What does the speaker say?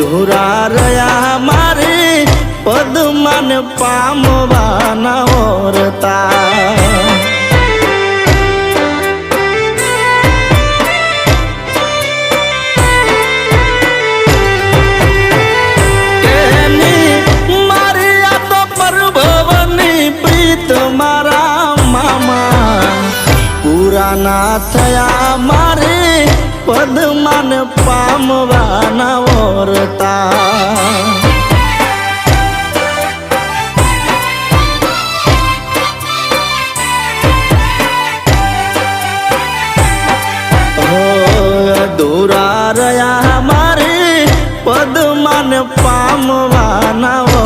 અધૂરા રહ્યા મારે પદમાન પામવાના ઓરતા ના થયા મારે પદમાન પામવાના ઓરતા